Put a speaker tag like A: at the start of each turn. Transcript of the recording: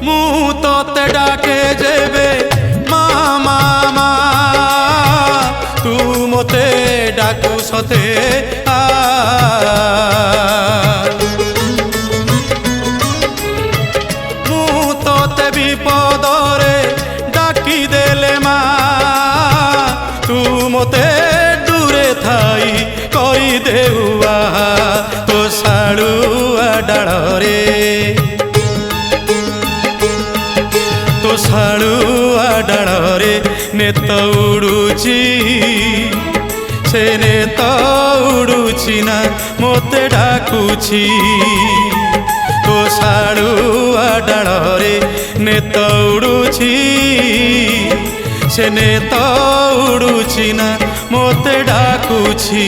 A: ମୁଁ ତତେ ଡାକେ ଯେବେ ମାମା ମା ତୁ ମୋତେ ଡାକୁ ସତେ ଆ ମୁଁ ତତେ ବିପଦରେ ଡାକି ଦେଲେ ମା ତୁ ମୋତେ ଦୂରେ ଥାଇ କହିଦେଉ ଆହା ତୋ ଶାଳୁଆ ଡାଳରେ ତୋ ଶାଳୁଆ ଡାଳରେ ନେତ ଉଡୁଛି ସେ ନେତ ଉଡୁଛି ନା ମୋତେ ଡାକୁଛି ତୋ ଶାଳୁଆ ଡାଳରେ ନେତ ଉଡୁଛି ସେ ନେତ ଉଡୁଛି ନା ମୋତେ ଡାକୁଛି।